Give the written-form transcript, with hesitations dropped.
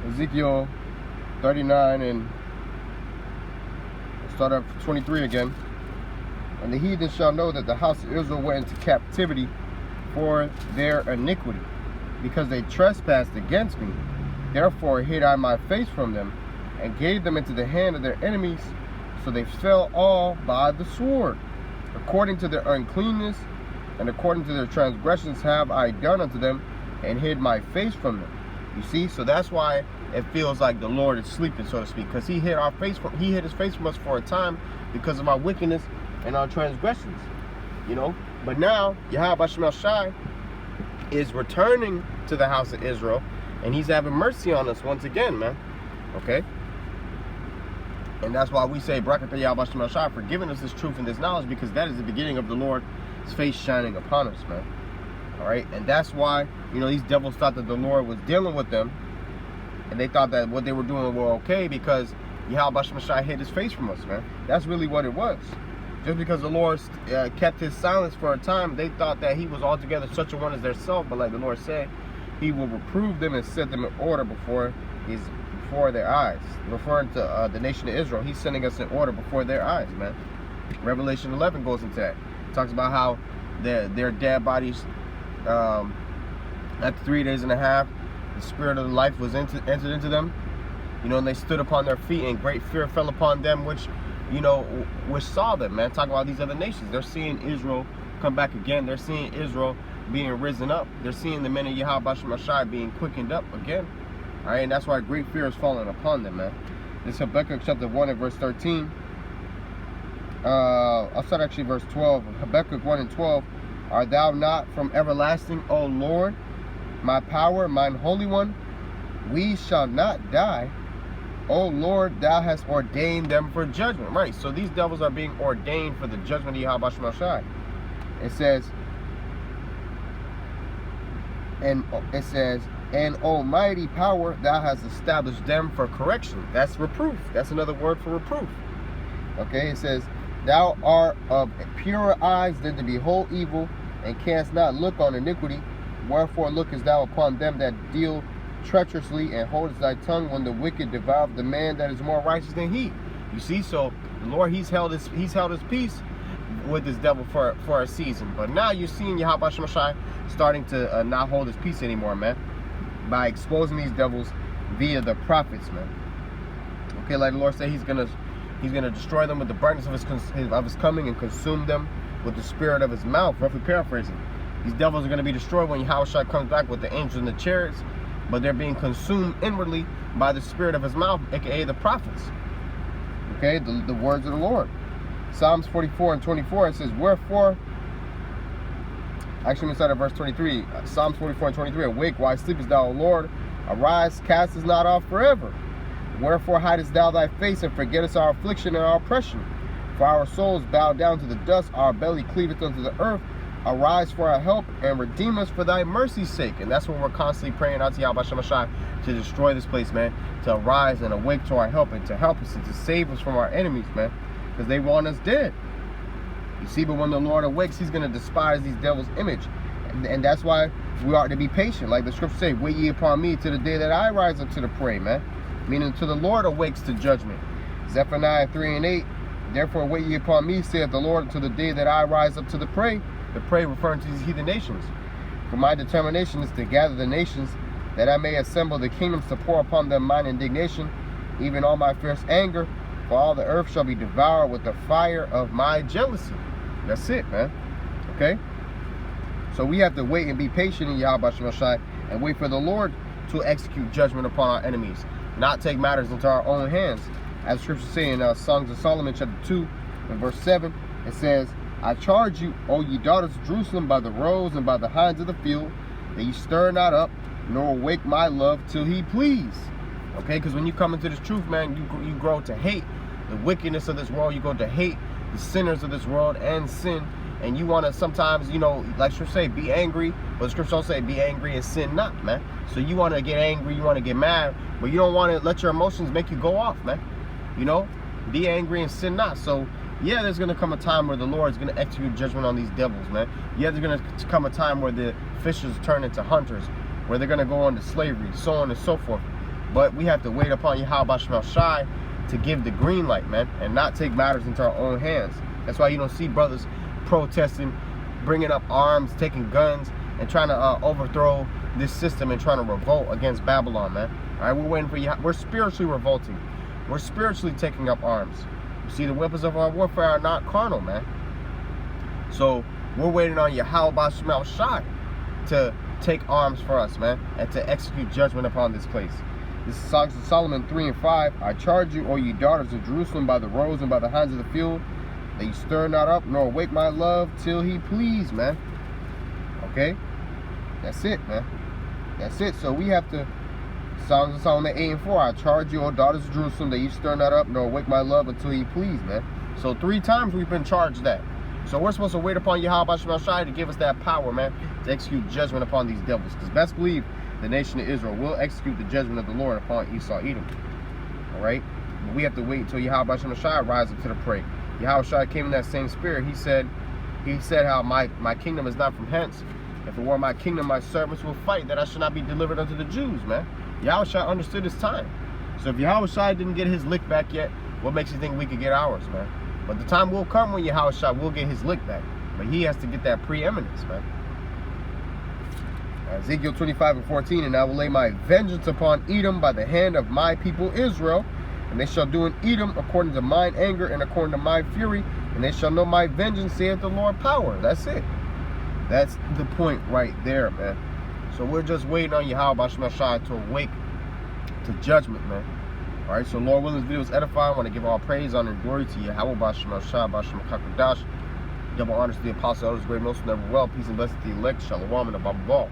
Ezekiel 39 and start at 23 again. And the heathen shall know that the house of Israel went into captivity for their iniquity, because they trespassed against me. Therefore hid I my face from them, and gave them into the hand of their enemies, so they fell all by the sword. According to their uncleanness and according to their transgressions have I done unto them, and hid my face from them. You see, so that's why it feels like the Lord is sleeping, so to speak, because He hid His face from us for a time because of our wickedness and our transgressions. You know, but now Yahweh Shai is returning to the house of Israel, and He's having mercy on us once again, man. Okay. And that's why we say, Barakatah Yahweh Shai, for giving us this truth and this knowledge, because that is the beginning of the Lord's face shining upon us, man. All right. And that's why, you know, these devils thought that the Lord was dealing with them, and they thought that what they were doing were okay because Yahweh Shai hid His face from us, man. That's really what it was. Just because the Lord kept His silence for a time, they thought that He was altogether such a one as their self. But like the Lord said, He will reprove them and set them in order before their eyes. Referring to the nation of Israel, He's sending us in order before their eyes, man. Revelation 11 goes into that. It talks about how their dead bodies, after 3 days and a half, the spirit of life was entered into them. You know, and they stood upon their feet, and great fear fell upon them, which saw them, man. Talking about these other nations. They're seeing Israel come back again. They're seeing Israel being risen up. They're seeing the men of Yahweh Shai being quickened up again. All right, and that's why great fear is falling upon them, man. This Habakkuk chapter 1 and verse 13. I'll start actually verse 12. Habakkuk 1 and 12. Art thou not from everlasting, O Lord, my power, mine holy one? We shall not die. O Lord, thou hast ordained them for judgment. Right, so these devils are being ordained for the judgment of Yahweh Shai. It says, and almighty power, thou hast established them for correction. That's reproof. That's another word for reproof. Okay, it says, thou art of purer eyes than to behold evil, and canst not look on iniquity. Wherefore lookest thou upon them that deal treacherously, and holdest thy tongue when the wicked devour the man that is more righteous than he. You see, so the Lord, He's held His peace with this devil for a season. But now you're seeing Yahweh Shai starting to not hold His peace anymore, man, by exposing these devils via the prophets, man. Okay, like the Lord said, He's gonna destroy them with the brightness of His coming, and consume them with the spirit of His mouth. Roughly paraphrasing, these devils are going to be destroyed when Yahweh Shai comes back with the angels and the chariots, but they're being consumed inwardly by the spirit of His mouth, aka the prophets. Okay, the words of the Lord. Psalms 44 and 24, it says, wherefore, actually, let me start at verse 23. Psalms 44 and 23, awake, why sleepest thou, O Lord? Arise, cast us not off forever. Wherefore hidest thou thy face, and forgettest our affliction and our oppression? For our souls bow down to the dust, our belly cleaveth unto the earth. Arise for our help, and redeem us for thy mercy's sake. And that's what we're constantly praying out to Yahweh Shai, to destroy this place, man. To arise and awake to our help, and to help us and to save us from our enemies, man. Because they want us dead. You see, but when the Lord awakes, He's going to despise these devils' image. And that's why we are to be patient. Like the scripture say, wait ye upon me to the day that I rise up to the prey, man. Meaning till the Lord awakes to judgment. Zephaniah 3 and 8. Therefore wait ye upon me, saith the Lord, until the day that I rise up to the prey. The prey referring to these heathen nations. For my determination is to gather the nations, that I may assemble the kingdoms, to pour upon them mine indignation, even all my fierce anger. For all the earth shall be devoured with the fire of my jealousy. That's it, man. Okay? So we have to wait and be patient in Yahweh Shai, and wait for the Lord to execute judgment upon our enemies, not take matters into our own hands. As scripture says in Songs of Solomon chapter 2 and verse 7, it says, I charge you, O ye daughters of Jerusalem, by the roes and by the hinds of the field, that ye stir not up, nor awake my love till He please. Okay, because when you come into this truth, man, you grow to hate the wickedness of this world. You go to hate the sinners of this world and sin. And you want to sometimes, like scripture say, be angry. But the scripture also say, be angry and sin not, man. So you want to get angry, you want to get mad, but you don't want to let your emotions make you go off, man. Be angry and sin not. So yeah, there's going to come a time where the Lord is going to execute judgment on these devils, man. Yeah, there's going to come a time where the fishers turn into hunters, where they're going to go into slavery, so on and so forth. But we have to wait upon Yahweh Shema Shai to give the green light, man, and not take matters into our own hands. That's why you don't see brothers protesting, bringing up arms, taking guns, and trying to overthrow this system and trying to revolt against Babylon, man. All right, we're waiting for you. We're spiritually revolting. We're spiritually taking up arms. You see, the weapons of our warfare are not carnal, man. So we're waiting on Yahweh Shema Shai to take arms for us, man, and to execute judgment upon this place. This is Songs of Solomon 3 and 5. I charge you, O ye daughters of Jerusalem, by the roes and by the hinds of the field, that ye stir not up, nor awake my love till he please, man. Okay? That's it, man. That's it. So we have to, Songs of Solomon 8 and 4. I charge you, O daughters of Jerusalem, that ye stir not up, nor awake my love until he please, man. So 3 times we've been charged that. So we're supposed to wait upon Yahweh Shema Shai to give us that power, man, to execute judgment upon these devils. Because best believe the nation of Israel will execute the judgment of the Lord upon Esau, Edom. Alright? But we have to wait until Yahweh Shema Shai rises up to the prey. Yahweh Shai came in that same spirit. He said how my kingdom is not from hence. If it were my kingdom, my servants will fight, that I should not be delivered unto the Jews, man. Yahweh Shai understood his time. So if Yahweh Shai didn't get his lick back yet, what makes you think we could get ours, man? But the time will come when Yahweh Shai will get his lick back. But he has to get that preeminence, man. Ezekiel 25 and 14, and I will lay my vengeance upon Edom by the hand of my people Israel, and they shall do in Edom according to mine anger and according to my fury, and they shall know my vengeance, saith the Lord power. That's it. That's the point right there, man. So we're just waiting on Yahweh Shema Shai to awake to judgment, man. Alright, so Lord willing, this video is edifying. I want to give all praise, honor, and glory to Yahweh Shema Shai, Bashem Kakadash. Double honors to the apostle, elders, great, most never well. Peace and blessings to the elect. Shalom and above all.